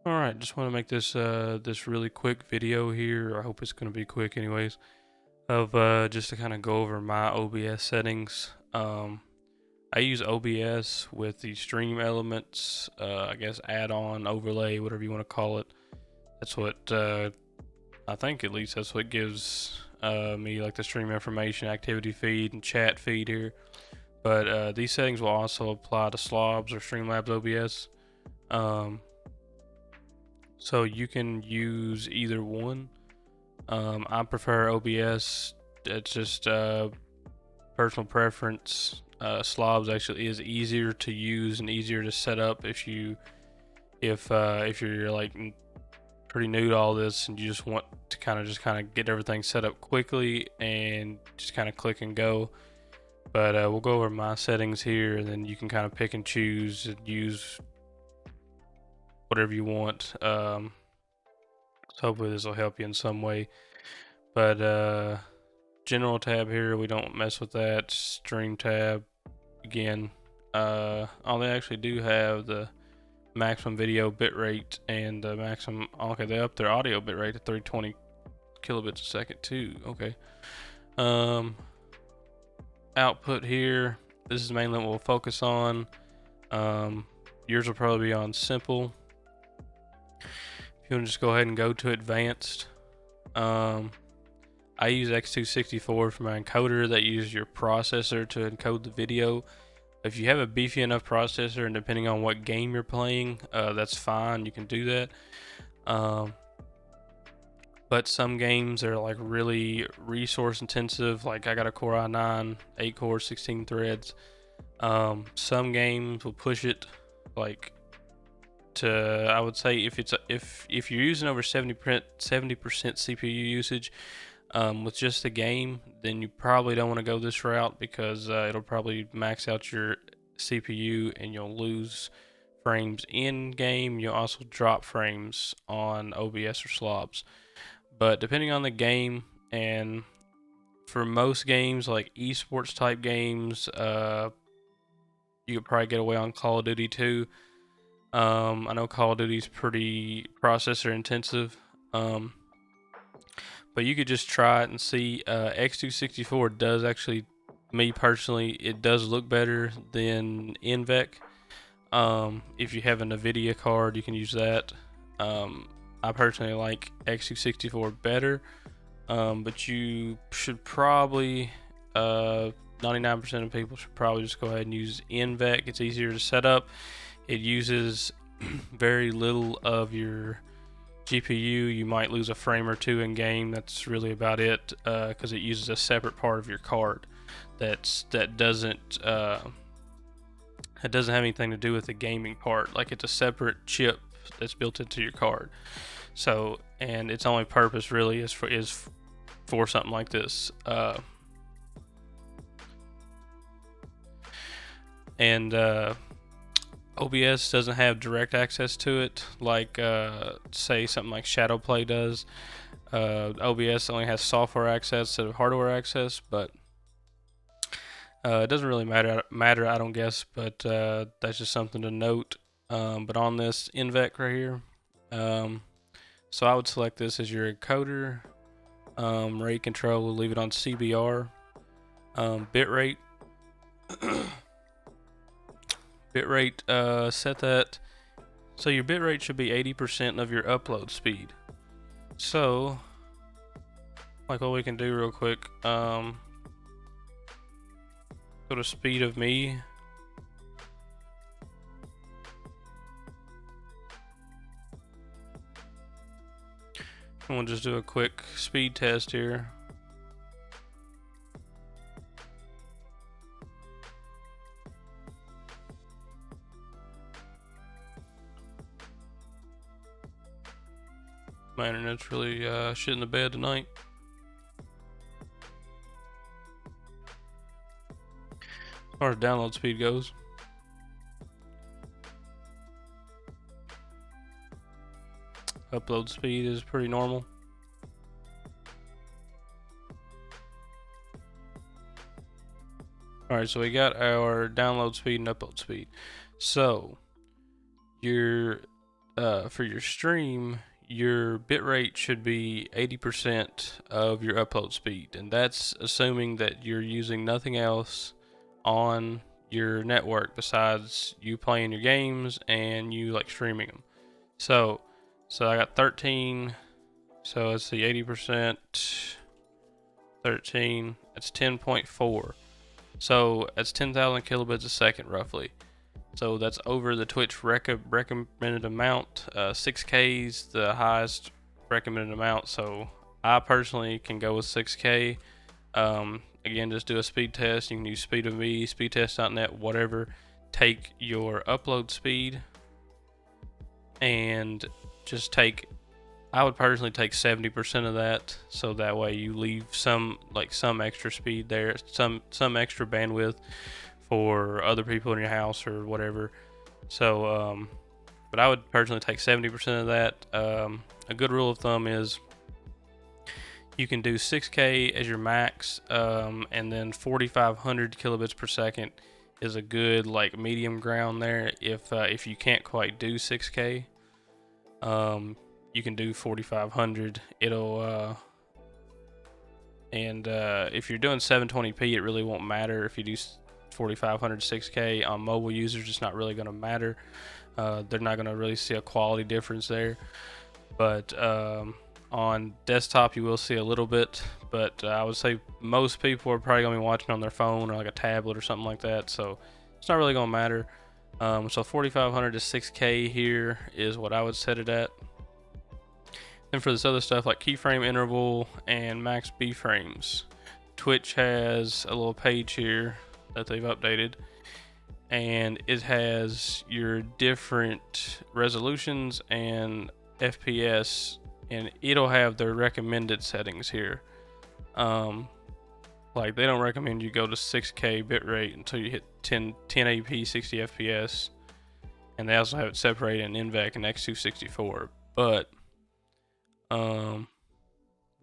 All right, just want to make this really quick video here. I hope it's going to be quick, anyways. Of just to kind of go over my OBS settings. I use OBS with the Stream Elements, I guess add-on, overlay, whatever you want to call it. That's what I think, at least that's what gives me like the stream information, activity feed, and chat feed here. But these settings will also apply to Slobs or Streamlabs OBS. So you can use either one. I prefer OBS. It's just personal preference. Slobs actually is easier to use and easier to set up if you're like pretty new to all this and you just want to kind of get everything set up quickly and just kind of click and go. But we'll go over my settings here, and then you can kind of pick and choose and use whatever you want. So hopefully this will help you in some way. But general tab here, we don't mess with that. Stream tab, again, oh, they actually do have the maximum video bitrate and the maximum, okay, they up their audio bitrate to 320 kilobits a second too. Okay. Output here, this is mainly what we'll focus on. Yours will probably be on simple. If you want to just go ahead and go to advanced, I use X264 for my encoder that uses your processor to encode the video. If you have a beefy enough processor, and depending on what game you're playing, that's fine, you can do that. But some games are like really resource intensive, like I got a Core i9, 8 cores, 16 threads. Some games will push it like to, I would say if you're using over 70% CPU usage with just the game, then you probably don't want to go this route, because it'll probably max out your CPU and you'll lose frames in game. You'll also drop frames on OBS or Slobs. But depending on the game, and for most games like esports type games, you could probably get away on Call of Duty too. I know Call of Duty is pretty processor intensive, but you could just try it and see. X264 does actually, me personally, it does look better than NVENC. If you have a NVIDIA card, you can use that. I personally like X264 better, but you should probably, 99% of people should probably just go ahead and use NVENC. It's easier to set up. It uses very little of your GPU. You might lose a frame or two in game. That's really about it, because it uses a separate part of your card that doesn't have anything to do with the gaming part. Like, it's a separate chip that's built into your card. So, and its only purpose really is for something like this. OBS doesn't have direct access to it, like say something like Shadowplay does. OBS only has software access instead of hardware access, but it doesn't really matter, I don't guess, but that's just something to note. But on this NVENC right here, so I would select this as your encoder. Rate control, we'll leave it on CBR. Bitrate. Bitrate, set that. So your bitrate should be 80% of your upload speed. So, like what we can do real quick, go to speed of me. And we'll just do a quick speed test here. My internet's really shit in the bed tonight. As far as download speed goes. Upload speed is pretty normal. Alright, so we got our download speed and upload speed. So, your for your stream, your bitrate should be 80% of your upload speed, and that's assuming that you're using nothing else on your network besides you playing your games and you like streaming them. So I got 13. So let's see, 80%, 13. That's 10.4. So that's 10,000 kilobits a second roughly. So that's over the Twitch recommended amount. 6K is the highest recommended amount. So I personally can go with 6K. Again, just do a speed test. You can use Speed of Me, speedtest.net, whatever. Take your upload speed and just take. I would personally take 70% of that, so that way you leave some extra speed there, some extra bandwidth for other people in your house or whatever. So, but I would personally take 70% of that. A good rule of thumb is you can do 6K as your max, and then 4,500 kilobits per second is a good like medium ground there. If you can't quite do 6K, you can do 4,500. It'll if you're doing 720p, it really won't matter if you do 4,500 6K. On mobile users, it's not really going to matter. They're not going to really see a quality difference there. But on desktop, you will see a little bit. But I would say most people are probably going to be watching on their phone or like a tablet or something like that. So it's not really going to matter. So 4,500 to 6K here is what I would set it at. Then for this other stuff like keyframe interval and max B frames, Twitch has a little page here that they've updated, and it has your different resolutions and FPS, and it'll have their recommended settings here. Like they don't recommend you go to 6K bitrate until you hit 1080p 60 FPS, and they also have it separated in NVENC and X264. But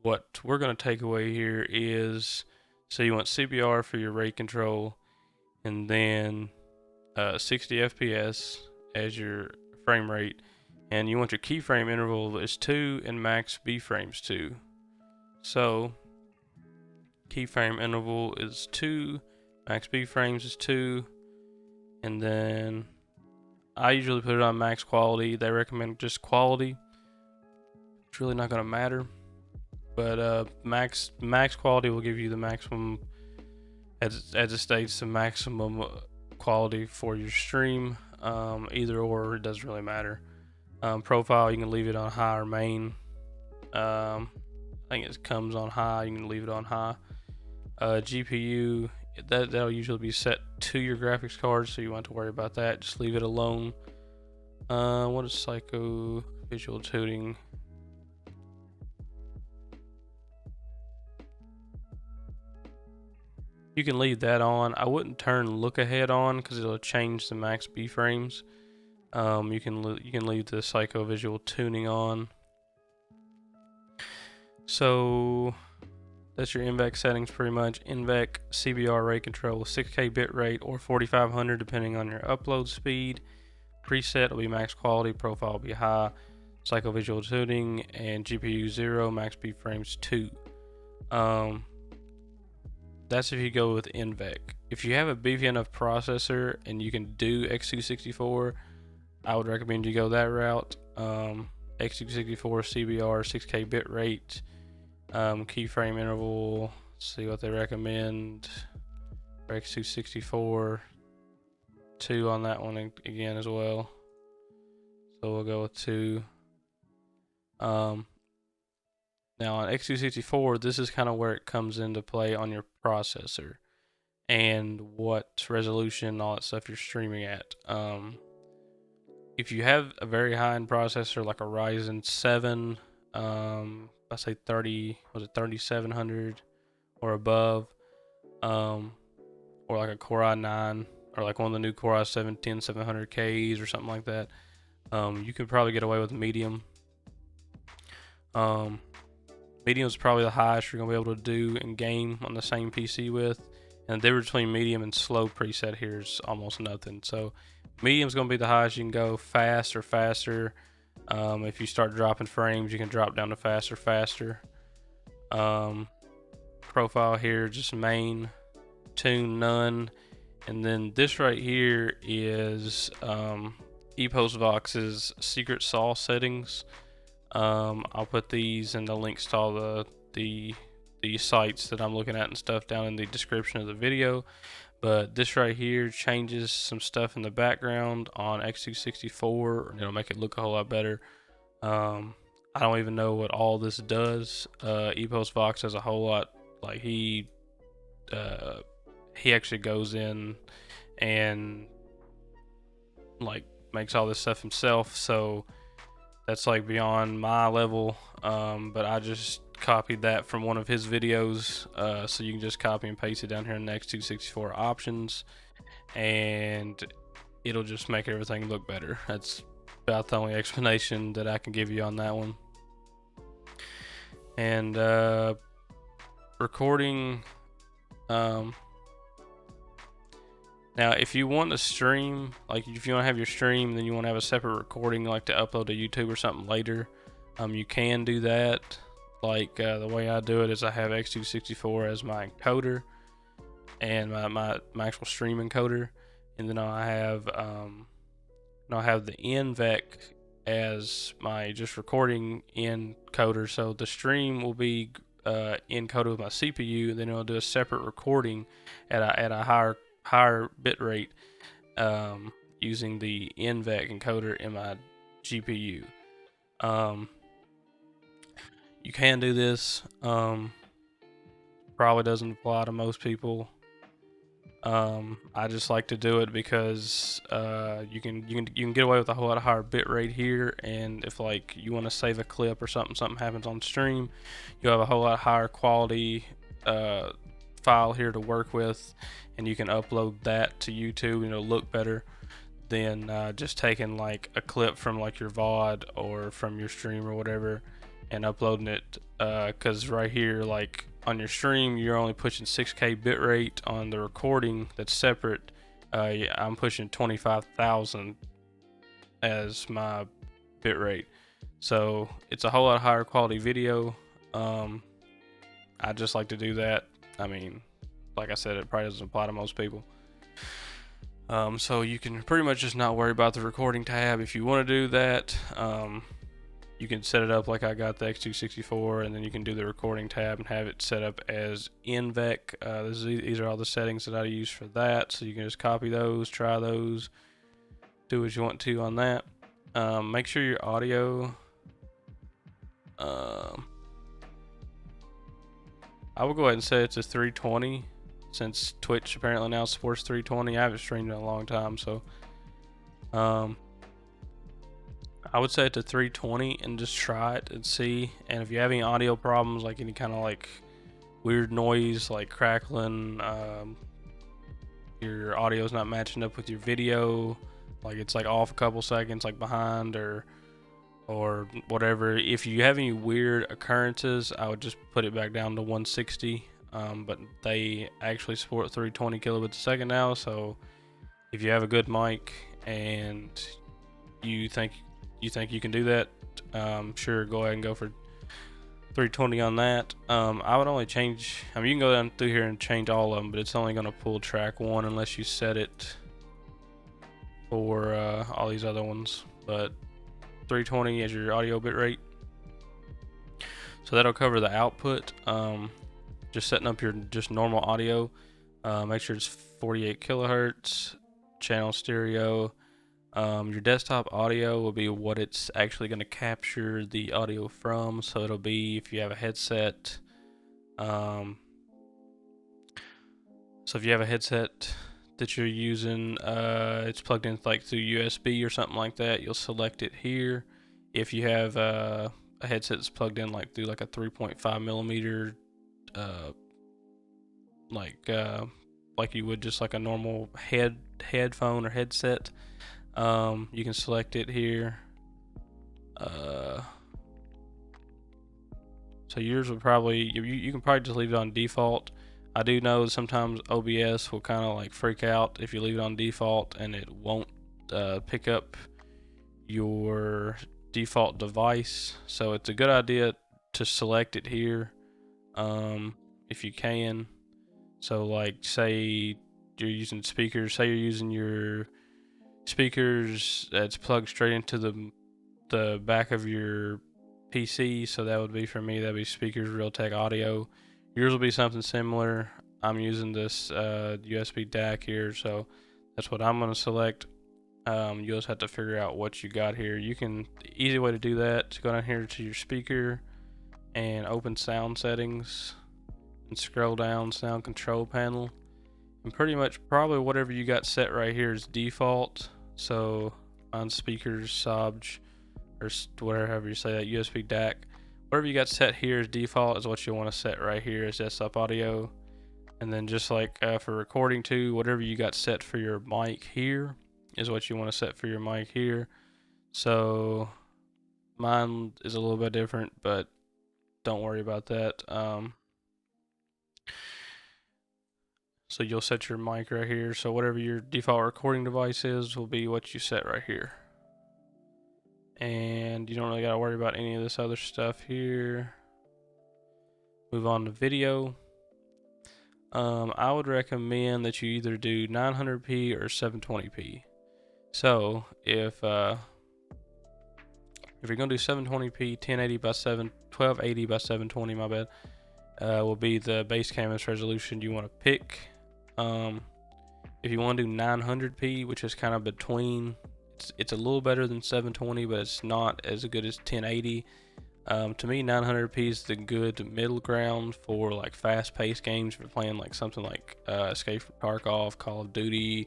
what we're going to take away here is, so you want CBR for your rate control, and then 60 FPS as your frame rate, and you want your keyframe interval is 2 and max B frames 2. So keyframe interval is 2, max B frames is 2, and then I usually put it on max quality. They recommend just quality. It's really not going to matter, but max quality will give you the maximum, as it states, the maximum quality for your stream. Either or, it doesn't really matter. Profile, you can leave it on high or main. I think it comes on high. You can leave it on high. GPU, that'll usually be set to your graphics card, so you won't have to worry about that. Just leave it alone. What is Psycho Visual Tuning? You can leave that on. I wouldn't turn look ahead on because it'll change the max B frames. You can leave the Psycho Visual Tuning on. So that's your NVENC settings pretty much. NVENC CBR rate control, 6K bit rate or 4,500 depending on your upload speed. Preset will be max quality, profile will be high. Psycho Visual Tuning and GPU 0, max B frames 2. That's if you go with NVENC. If you have a beefy enough processor and you can do X264, I would recommend you go that route. X264 CBR 6K bit rate, keyframe interval. Let's see what they recommend for X264. 2 on that one again as well. So we'll go with 2. Now on X264, this is kind of where it comes into play on your processor and what resolution, all that stuff you're streaming at. If you have a very high-end processor like a Ryzen 7, I say 3700 or above, or like a Core i9 or like one of the new Core i7 10700Ks or something like that, you could probably get away with medium. Medium is probably the highest you're going to be able to do in game on the same PC with. And the difference between medium and slow preset here is almost nothing. So medium is going to be the highest you can go. Fast or faster, If you start dropping frames, you can drop down to faster. Profile here, just main, tune none, and then this right here is EposVox's secret sauce settings. I'll put these and the links to all the sites that I'm looking at and stuff down in the description of the video. But this right here changes some stuff in the background on X264, and it'll make it look a whole lot better. I don't even know what all this does. EposVox has a whole lot. Like he actually goes in and like makes all this stuff himself, so that's like beyond my level. But I just copied that from one of his videos, so you can just copy and paste it down here in the X264 options, and it'll just make everything look better. That's about the only explanation that I can give you on that one. And recording, now if you want to stream, like if you want to have your stream, then you want to have a separate recording like to upload to YouTube or something later, you can do that. Like the way I do it is I have X264 as my encoder and my actual stream encoder, and then I have the NVEC as my just recording encoder. So the stream will be encoded with my CPU, and then it'll do a separate recording at a higher bit rate using the NVEC encoder in my GPU. You can do this. Probably doesn't apply to most people. I just like to do it because you can get away with a whole lot of higher bit rate here, and if like you want to save a clip or something happens on stream, you have a whole lot higher quality file here to work with, and you can upload that to YouTube and it'll look better than just taking like a clip from like your VOD or from your stream or whatever and uploading it, because right here, like on your stream, you're only pushing 6K bitrate. On the recording that's separate, I'm pushing 25,000 as my bitrate, so it's a whole lot higher quality video. I just like to do that. I mean, like I said, it probably doesn't apply to most people. So you can pretty much just not worry about the recording tab if you want to do that. You can set it up like I got the X264, and then you can do the recording tab and have it set up as NVEC. These are all the settings that I use for that, so you can just copy those, try those, do what you want to on that. Make sure your audio, I will go ahead and set it to 320, since Twitch apparently now supports 320. I haven't streamed in a long time, so I would set it to 320 and just try it and see. And if you have any audio problems, like any kind of like weird noise, like crackling, your audio is not matching up with your video, like it's like off a couple seconds, like behind or whatever. If you have any weird occurrences, I would just put it back down to 160. But they actually support 320 kilobits a second now, so if you have a good mic and you think you can do that, sure, go ahead and go for 320 on that. I would only change, I mean, you can go down through here and change all of them, but it's only going to pull track 1 unless you set it for all these other ones. But 320 as your audio bitrate, so that'll cover the output. Just setting up your just normal audio, make sure it's 48 kilohertz, channel stereo. Your desktop audio will be what it's actually going to capture the audio from, so it'll be if you have a headset. So if you have a headset that you're using, it's plugged in like through USB or something like that, you'll select it here. If you have a headset that's plugged in like through like a 3.5 millimeter, like you would just like a normal headphone or headset, you can select it here. So yours would probably, you can probably just leave it on default. I do know sometimes OBS will kind of like freak out if you leave it on default and it won't pick up your default device. So it's a good idea to select it here, if you can. So like, say you're using speakers, say you're using your speakers that's plugged straight into the back of your PC. So that would be, for me, that'd be speakers Realtek audio. Yours will be something similar. I'm using this USB DAC here, so that's what I'm going to select. You'll just have to figure out what you got here. You can, the easy way to do that is go down here to your speaker and open sound settings and scroll down sound control panel, and pretty much probably whatever you got set right here is default. So on speakers, Sobj, or whatever you say, that USB DAC, whatever you got set here is default, is what you want to set right here as desktop audio. And then just like for recording too, whatever you got set for your mic here is what you want to set for your mic here. So mine is a little bit different, but don't worry about that. So you'll set your mic right here. So whatever your default recording device is will be what you set right here. And you don't really got to worry about any of this other stuff here. Move on to video. I would recommend that you either do 900p or 720p. So if you're gonna do 720p, 1080 by 1280 by 720, my bad, will be the base canvas resolution you want to pick. If you want to do 900p, which is kind of between, it's a little better than 720, but it's not as good as 1080. To me, 900p is the good middle ground for like fast-paced games. If you're playing like something like Escape from Tarkov, Call of Duty,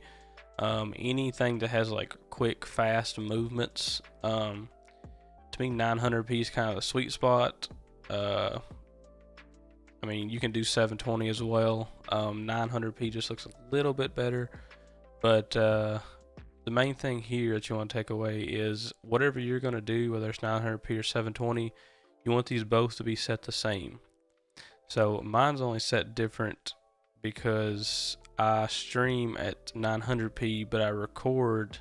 anything that has like quick, fast movements. To me, 900p is kind of the sweet spot. I mean, you can do 720 as well. 900p just looks a little bit better, but the main thing here that you want to take away is whatever you're going to do, whether it's 900p or 720, you want these both to be set the same. So mine's only set different because I stream at 900p, but I record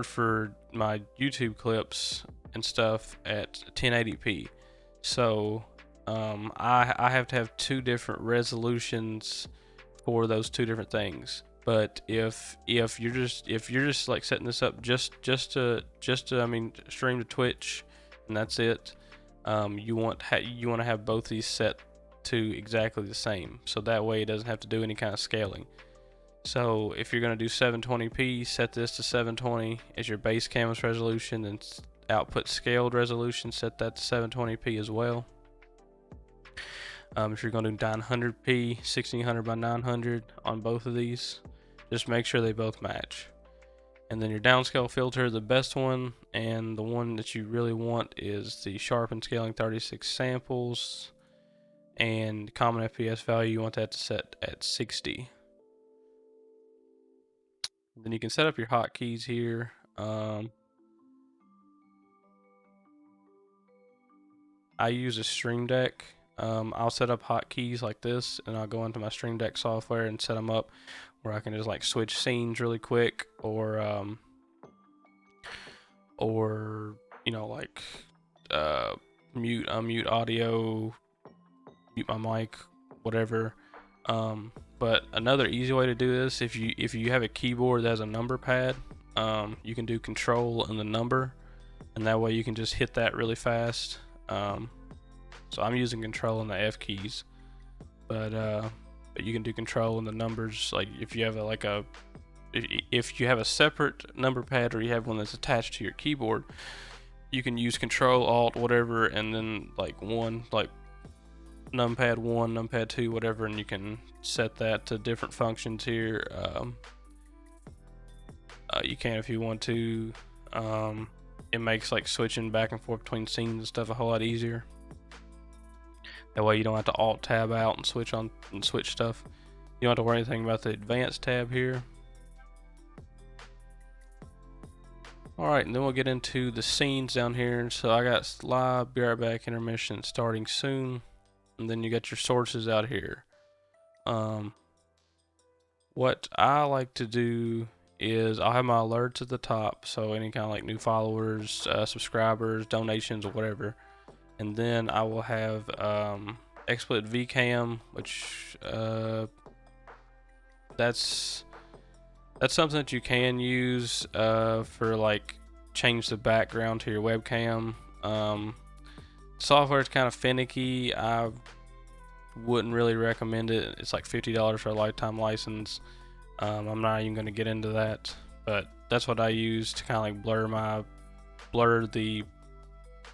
for my YouTube clips and stuff at 1080p. So I have to have two different resolutions for those two different things. But if you're just like setting this up just to I mean, stream to Twitch and that's it, you want to have both these set to exactly the same, so that way it doesn't have to do any kind of scaling. So if you're going to do 720p, set this to 720 as your base canvas resolution, and output scaled resolution, set that to 720p as well. If you're going to do 900p, 1600 by 900 on both of these, just make sure they both match. And then your downscale filter, the best one and the one that you really want is the sharpen scaling 36 samples, and common FPS value, you want that to set at 60. Then you can set up your hotkeys here. I use a Stream Deck. I'll set up hotkeys like this, and I'll go into my Stream Deck software and set them up where I can just like switch scenes really quick, or you know, like mute, unmute audio, mute my mic, whatever. But another easy way to do this, if you have a keyboard that has a number pad, you can do Control and the number, and that way you can just hit that really fast. So I'm using Control and the F keys, but you can do Control and the numbers. Like if you have if you have a separate number pad, or you have one that's attached to your keyboard, you can use Control, Alt, whatever, and then like numpad 1, numpad 2, whatever, and you can set that to different functions here. You can if you want to. It makes like switching back and forth between scenes and stuff a whole lot easier. That way you don't have to Alt tab out and switch on and switch stuff. You don't have to worry anything about the advanced tab here. Alright, and then we'll get into the scenes down here. So I got live, be right back, intermission, starting soon. And then you got your sources out here. What I like to do is I'll have my alerts at the top, so any kind of like new followers, subscribers, donations, or whatever. And then I will have XSplit VCam, which that's something that you can use for like change the background to your webcam. Software is kind of finicky. I wouldn't really recommend it. It's like $50 for a lifetime license. I'm not even going to get into that, but that's what I use to kind of like blur the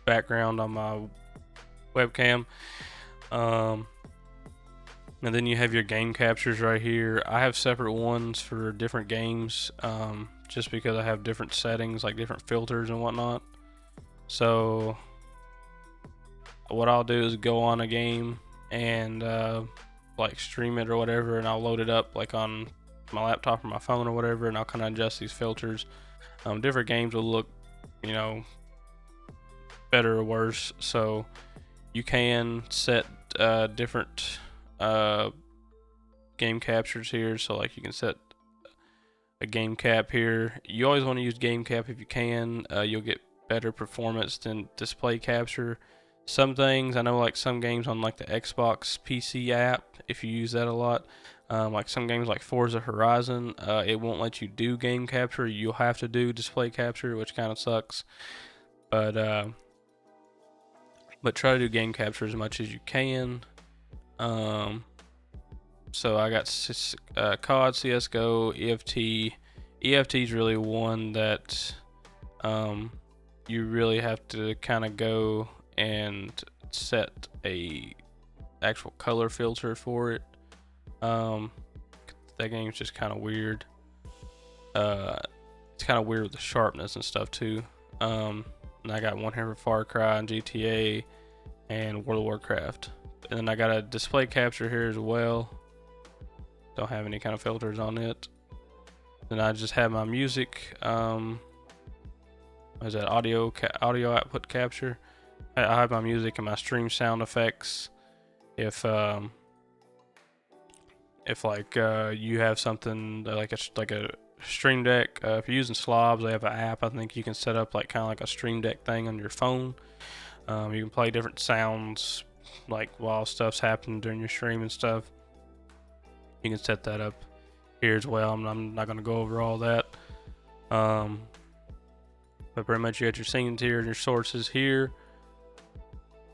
background on my webcam. And then you have your game captures right here. I have separate ones for different games, just because I have different settings, like different filters and whatnot. So what I'll do is go on a game and like stream it or whatever, and I'll load it up like on my laptop or my phone or whatever, and I'll kind of adjust these filters. Different games will look, you know, better or worse, so you can set different game captures here. So like you can set a game cap here. You always want to use game cap if you can. You'll get better performance than display capture. Some things, I know like some games on like the Xbox PC app, if you use that a lot, like some games like Forza Horizon, it won't let you do game capture. You'll have to do display capture, which kind of sucks. But try to do game capture as much as you can. So I got COD, CSGO, EFT. EFT is really one that you really have to kind of go and set a actual color filter for it. That game's just kind of weird. It's kind of weird with the sharpness and stuff too. And I got one here for Far Cry and GTA and World of Warcraft. And then I got a display capture here as well. Don't have any kind of filters on it. Then I just have my music. What is that? Audio output capture. I have my music and my stream sound effects. If like you have something like a Stream Deck, if you're using Slobs, they have an app. I think you can set up like kind of like a Stream Deck thing on your phone. You can play different sounds like while stuff's happening during your stream and stuff. You can set that up here as well. I'm not going to go over all that. But pretty much you got your scenes here and your sources here.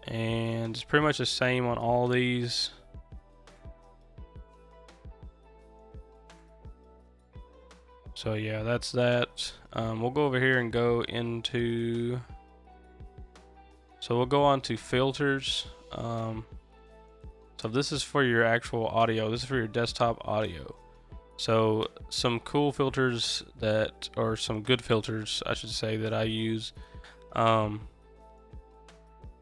And it's pretty much the same on all these. So yeah, that's that. We'll go over here and go into... So we'll go on to filters. So this is for your actual audio. This is for your desktop audio. So some cool filters or some good filters, I should say, that I use.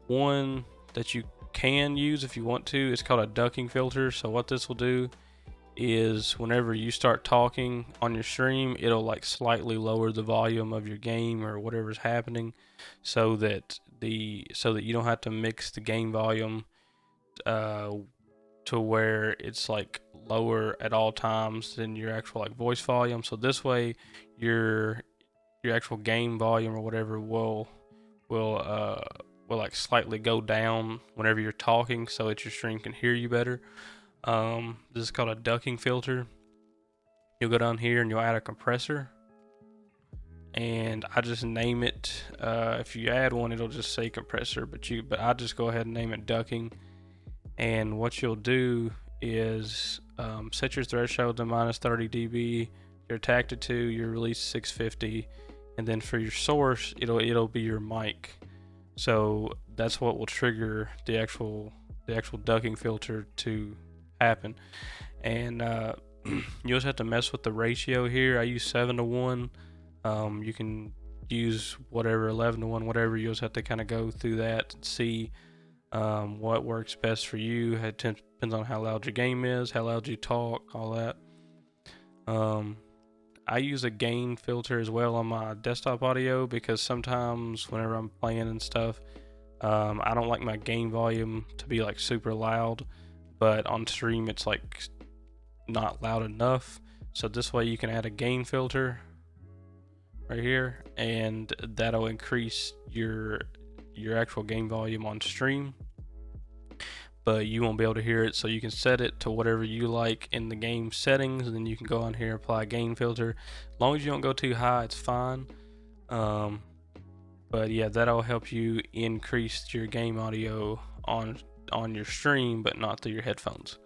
One that you can use if you want to, it's called a ducking filter. So what this will do is whenever you start talking on your stream, it'll like slightly lower the volume of your game or whatever's happening, so that you don't have to mix the game volume to where it's like lower at all times than your actual like voice volume. So this way your actual game volume or whatever will like slightly go down whenever you're talking, so that your stream can hear you better. This is called a ducking filter. You'll go down here and you'll add a compressor, and I just name it. If you add one, it'll just say compressor, but I just go ahead and name it ducking. And what you'll do is set your threshold to -30 dB, your attack to 2, your release 650, and then for your source, it'll be your mic. So that's what will trigger the actual ducking filter to happen. And you just have to mess with the ratio here. I use 7:1. You can use whatever, 11:1, whatever. You just have to kind of go through that and see what works best for you. It depends on how loud your game is, how loud you talk, all that. I use a gain filter as well on my desktop audio, because sometimes whenever I'm playing and stuff, I don't like my gain volume to be like super loud, but on stream it's like not loud enough. So this way you can add a gain filter right here, and that'll increase your actual gain volume on stream, but you won't be able to hear it. So you can set it to whatever you like in the game settings, and then you can go on here, apply a gain filter. As long as you don't go too high, it's fine. But yeah, that'll help you increase your game audio on your stream, but not through your headphones.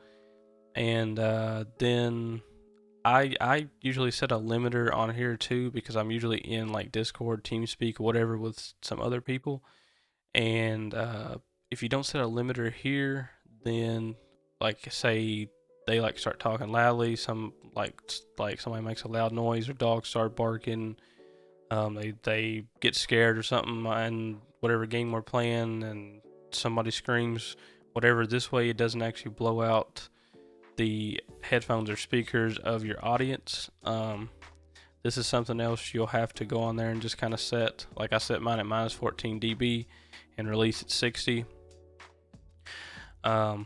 And then I usually set a limiter on here too, because I'm usually in like Discord, TeamSpeak, whatever, with some other people. And if you don't set a limiter here, then like say they like start talking loudly, some like somebody makes a loud noise or dogs start barking, they get scared or something, and whatever game we're playing, and somebody screams, whatever. This way, it doesn't actually blow out the headphones or speakers of your audience. This is something else you'll have to go on there and just kind of set. Like I set mine at minus 14 dB and release at 60. But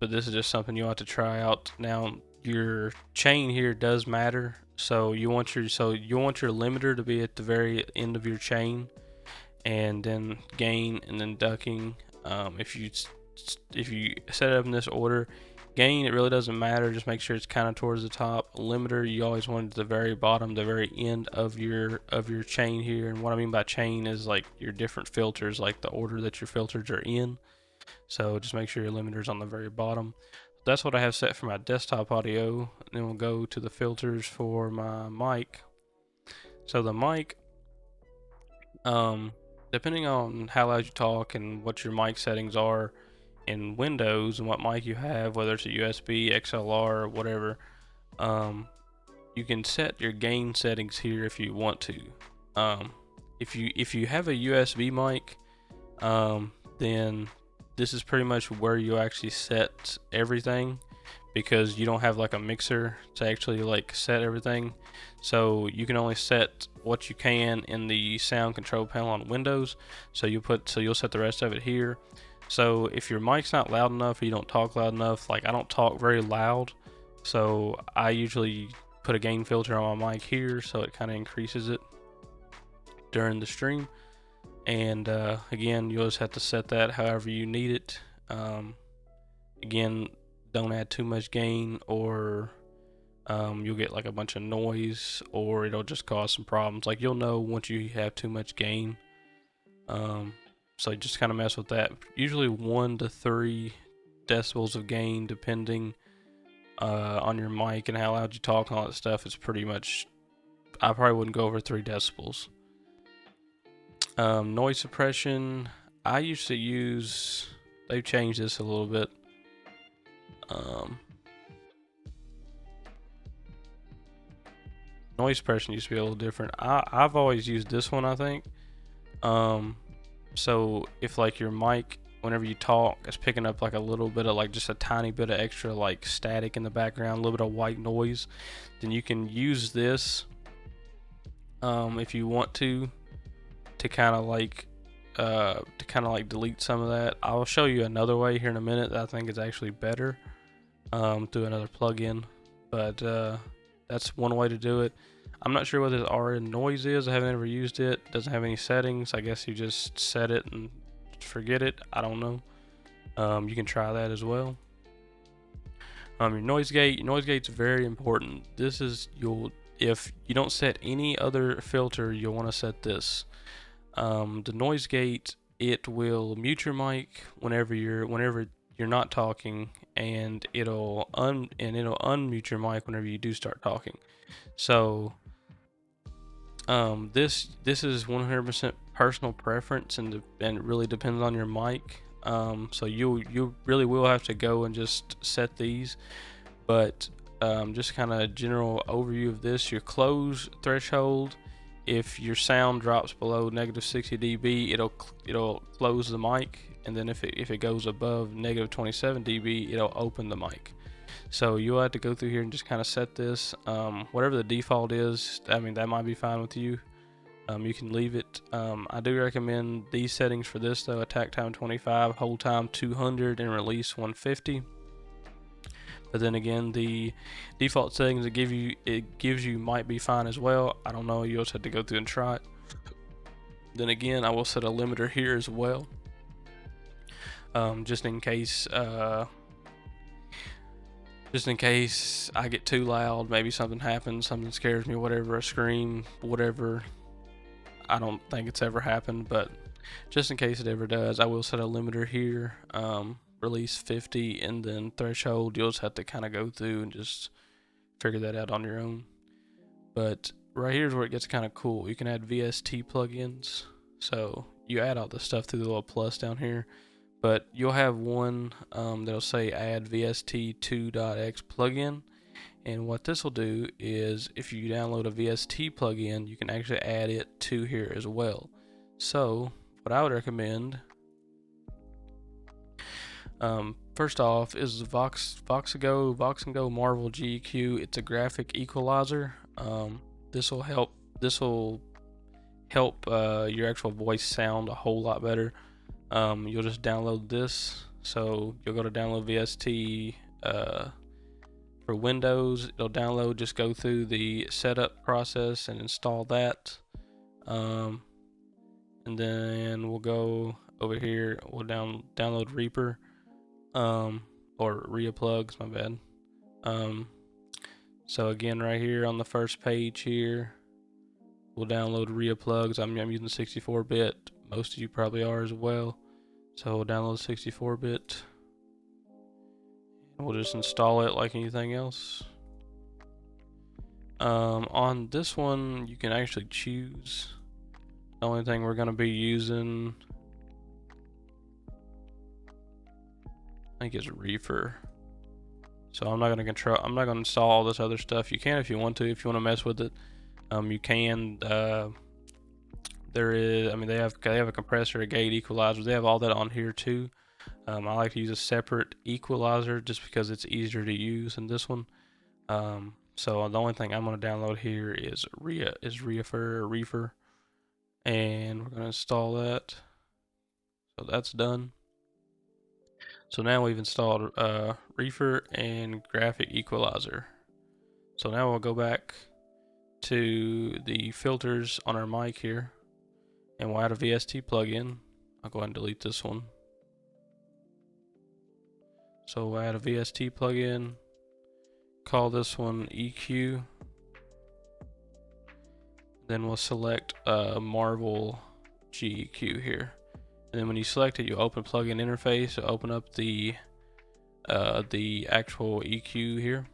this is just something you'll have to try out. Now your chain here does matter. So you want your limiter to be at the very end of your chain, and then gain, and then ducking. If you set it up in this order, gain, it really doesn't matter. Just make sure it's kind of towards the top. Limiter, you always want it at the very bottom, the very end of your chain here. And what I mean by chain is like your different filters, like the order that your filters are in. So just make sure your limiter's on the very bottom. That's what I have set for my desktop audio. Then we'll go to the filters for my mic. So the mic, depending on how loud you talk and what your mic settings are in Windows and what mic you have, whether it's a USB, XLR, or whatever, you can set your gain settings here if you want to. If you have a USB mic, then this is pretty much where you actually set everything, because you don't have like a mixer to actually like set everything. So you can only set what you can in the sound control panel on Windows. So you'll set the rest of it here. So if your mic's not loud enough or you don't talk loud enough, like I don't talk very loud, so I usually put a gain filter on my mic here, so it kind of increases it during the stream. And again, you'll just have to set that however you need it. Again, don't add too much gain, or you'll get like a bunch of noise, or it'll just cause some problems. Like you'll know once you have too much gain. So just kind of mess with that. Usually 1 to 3 decibels of gain, depending on your mic and how loud you talk and all that stuff. It's pretty much, I probably wouldn't go over 3 decibels. Noise suppression, I used to use, they've changed this a little bit. Noise suppression used to be a little different. I've always used this one, I think. So if like your mic, whenever you talk, is picking up like a little bit of like just a tiny bit of extra like static in the background, a little bit of white noise, then you can use this if you want to kind of like delete some of that. I'll show you another way here in a minute that I think is actually better through another plugin, but that's one way to do it. I'm not sure what this RN noise is. I haven't ever used it. Doesn't have any settings. I guess you just set it and forget it. I don't know. You can try that as well. Your noise gate. Your noise gate's very important. This is, if you don't set any other filter, you'll want to set this. The noise gate, it will mute your mic whenever you're not talking, and it'll unmute your mic whenever you do start talking. So this is 100% personal preference, and it really depends on your mic. So you really will have to go and just set these, but just kind of general overview of this. Your close threshold, if your sound drops below negative 60 dB, it'll close the mic, and then if it goes above negative 27 dB, it'll open the mic. So you'll have to go through here and just kind of set this. Whatever the default is, I mean, that might be fine with you. You can leave it. I do recommend these settings for this though: attack time 25, hold time 200, and release 150. But then again, the default settings it gives you might be fine as well. I don't know. You'll just have to go through and try it. Then again, I will set a limiter here as well, just in case I get too loud, maybe something happens, something scares me, whatever, a scream, whatever. I don't think it's ever happened, but just in case it ever does, I will set a limiter here, release 50, and then threshold, you'll just have to kind of go through and just figure that out on your own. But right here is where it gets kind of cool. You can add VST plugins, so you add all this stuff through the little plus down here, but you'll have one that'll say add VST2.x plugin. And what this will do is if you download a VST plugin, you can actually add it to here as well. So what I would recommend, first off, is Vox&Go Marvel GEQ. It's a graphic equalizer. This will help your actual voice sound a whole lot better. You'll just download this. So you'll go to download VST. For Windows, it'll download. Just go through the setup process and install that. And then we'll go over here. We'll download Reaper, or Ria plugs. My bad. So again, right here on the first page here, we'll download Ria plugs. I'm using 64-bit. Most of you probably are as well. So we'll download 64-bit. We'll just install it like anything else. On this one, you can actually choose. The only thing we're going to be using, I think, is Reefer. So I'm not going to install all this other stuff. You can if you want to. If you want to mess with it, you can. They have a compressor, a gate, equalizer. They have all that on here too. I like to use a separate equalizer just because it's easier to use than this one. So the only thing I'm going to download here is Reefer, and we're going to install that. So that's done. So now we've installed Reefer and graphic equalizer. So now we'll go back to the filters on our mic here, and we'll add a VST plugin. I'll go ahead and delete this one. So we'll add a VST plugin, call this one EQ, then we'll select Marvel GEQ here. And then when you select it, you open plugin interface, you'll open up the actual EQ here.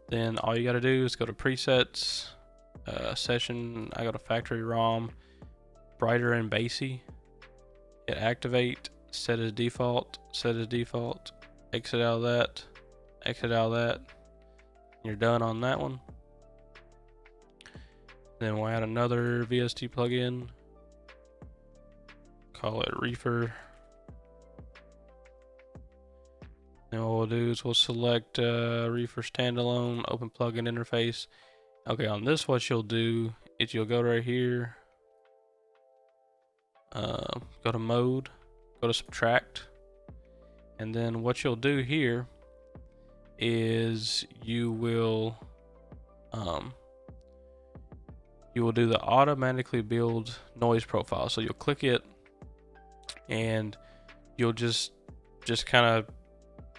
Then all you gotta do is go to presets, session, I go to factory ROM, brighter and bassy, hit activate, set as default, exit out of that, you're done on that one. Then we'll add another VST plugin, call it Reefer. Then what we'll do is we'll select Reefer standalone, open plugin interface. Okay, on this what you'll do is you'll go right here, go to mode, go to subtract, and then what you'll do here is you will do the automatically build noise profile. So you'll click it and you'll just kind of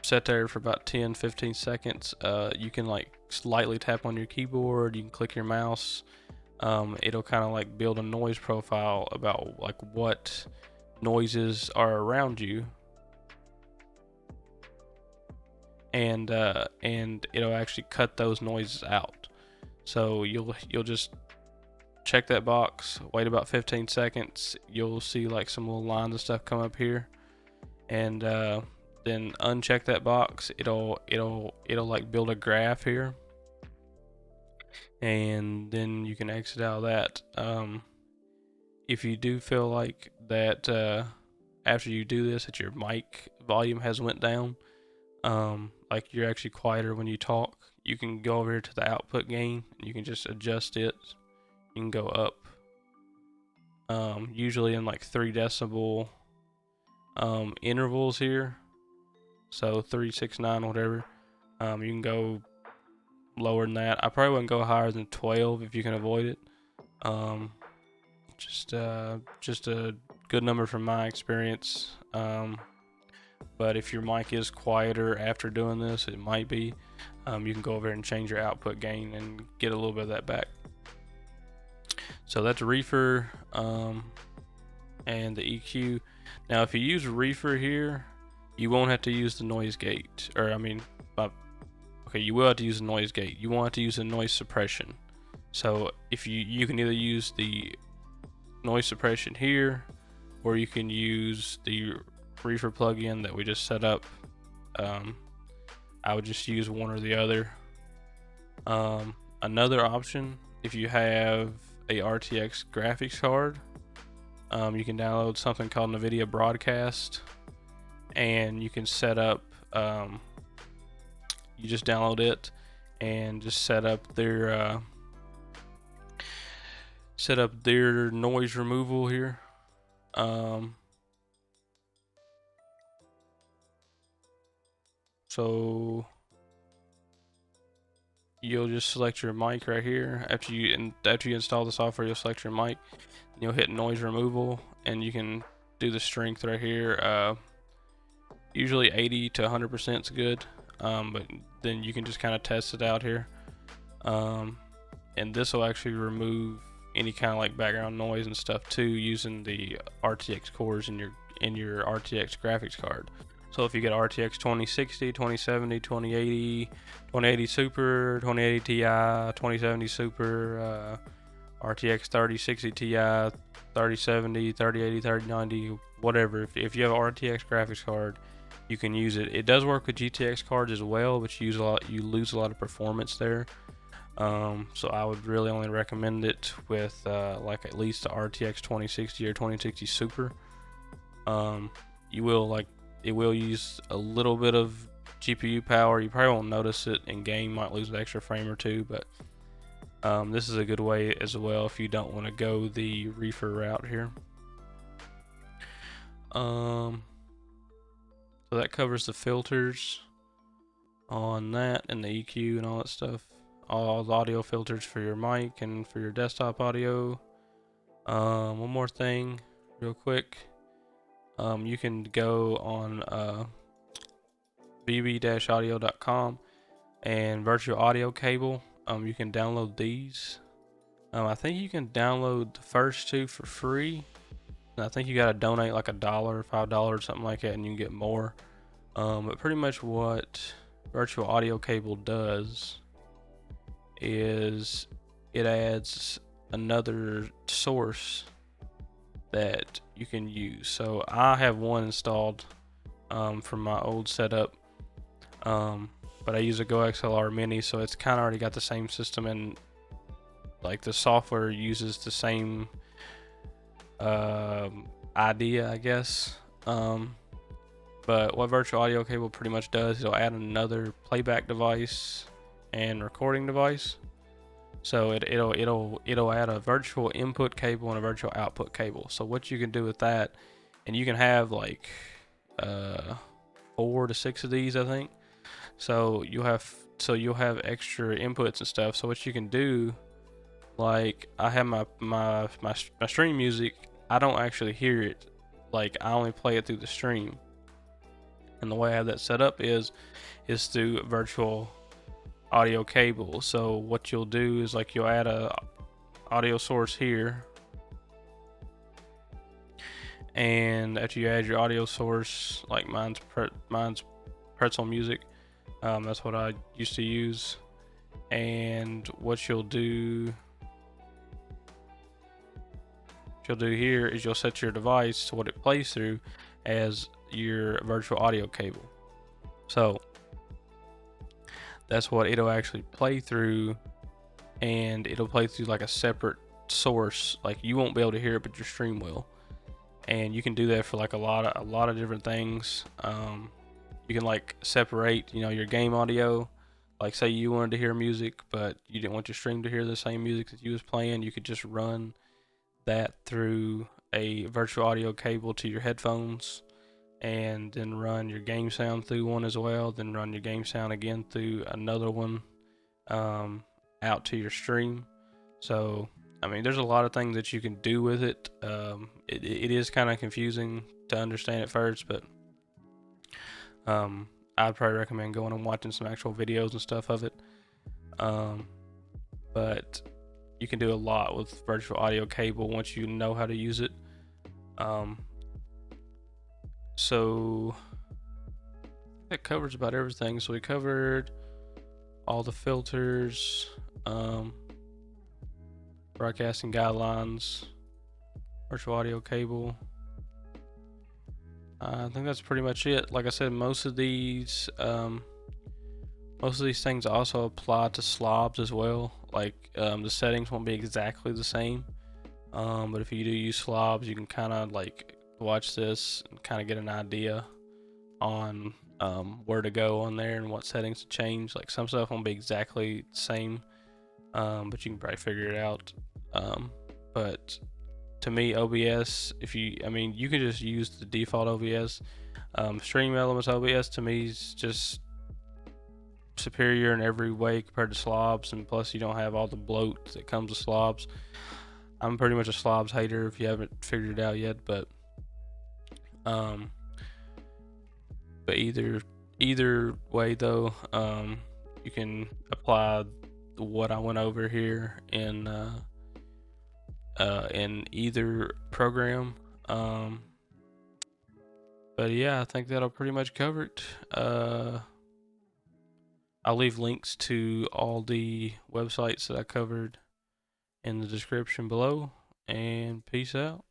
set there for about 10-15 seconds. You can like slightly tap on your keyboard, you can click your mouse. It'll kind of like build a noise profile about like what noises are around you, and it'll actually cut those noises out. So you'll just check that box, wait about 15 seconds, you'll see like some little lines of stuff come up here, and then uncheck that box. It'll like build a graph here, and then you can exit out of that. If you do feel like that after you do this that your mic volume has went down, like you're actually quieter when you talk, you can go over here to the output gain and you can just adjust it. You can go up, usually in like 3 decibel intervals here, so 3, 6, 9, whatever. You can go lower than that. I probably wouldn't go higher than 12 if you can avoid it. Just a good number from my experience. But if your mic is quieter after doing this, it might be. You can go over and change your output gain and get a little bit of that back. So that's reefer and the EQ. Now, if you use reefer here, you won't have to use the noise gate, okay, you will have to use the noise gate. You won't have to use the noise suppression. So if you can either use the noise suppression here, or you can use the reefer plugin that we just set up. I would just use one or the other. Another option, if you have a RTX graphics card, you can download something called NVIDIA Broadcast, and you can set up, you just download it and just set up their noise removal here. So you'll just select your mic right here. After you install the software, you'll select your mic, and you'll hit noise removal, and you can do the strength right here. Usually 80 to 100% is good, but then you can just kind of test it out here. And this will actually remove any kind of like background noise and stuff too, using the RTX cores in your RTX graphics card. So if you get RTX 2060, 2070, 2080, 2080 Super, 2080 Ti, 2070 Super, RTX 3060 Ti, 3070, 3080, 3090, whatever. If you have an RTX graphics card, you can use it. It does work with GTX cards as well, but you lose a lot of performance there. So I would really only recommend it with like at least the RTX 2060 or 2060 Super. It will use a little bit of GPU power. You probably won't notice it in game, might lose an extra frame or two, but this is a good way as well if you don't want to go the reefer route here. So that covers the filters on that and the EQ and all that stuff. All the audio filters for your mic and for your desktop audio. One more thing real quick. You can go on bb-audio.com and virtual audio cable. You can download these. I think you can download the first two for free. And I think you gotta donate like $1, $5, something like that, and you can get more. But pretty much what virtual audio cable does is it adds another source that you can use. So I have one installed from my old setup, but I use a Go XLR Mini, so it's kind of already got the same system, and like the software uses the same idea, I guess. But what virtual audio cable pretty much does, it'll add another playback device and recording device. So it'll add a virtual input cable and a virtual output cable. So what you can do with that, and you can have like 4 to 6 of these, I think. So you'll have extra inputs and stuff. So what you can do, like I have my stream music, I don't actually hear it. Like I only play it through the stream. And the way I have that set up is through virtual audio cable. So what you'll do is like you'll add a audio source here, and after you add your audio source, like mine's Pretzel Music, that's what I used to use. And what you'll do here is you'll set your device to what it plays through as your virtual audio cable. So that's what it'll actually play through, and it'll play through like a separate source. Like you won't be able to hear it, but your stream will. And you can do that for like a lot of different things. You can like separate, your game audio. Like say you wanted to hear music, but you didn't want your stream to hear the same music that you was playing, you could just run that through a virtual audio cable to your headphones, and then run your game sound through one as well, then run your game sound again through another one out to your stream. So I mean, there's a lot of things that you can do with it. It is kind of confusing to understand at first, but I'd probably recommend going and watching some actual videos and stuff of it. But you can do a lot with virtual audio cable once you know how to use it. So that covers about everything. So we covered all the filters, broadcasting guidelines, virtual audio cable. I think that's pretty much it. Like I said, most of these things also apply to slobs as well. Like the settings won't be exactly the same, but if you do use slobs, you can kind of like watch this and kind of get an idea on where to go on there and what settings to change. Like some stuff won't be exactly the same, but you can probably figure it out. But to me, OBS, you can just use the default OBS. Stream Elements OBS to me is just superior in every way compared to slobs, and plus you don't have all the bloat that comes with slobs. I'm pretty much a slobs hater if you haven't figured it out yet, but either way though, you can apply what I went over here in either program. But yeah, I think that'll pretty much cover it. I'll leave links to all the websites that I covered in the description below, and peace out.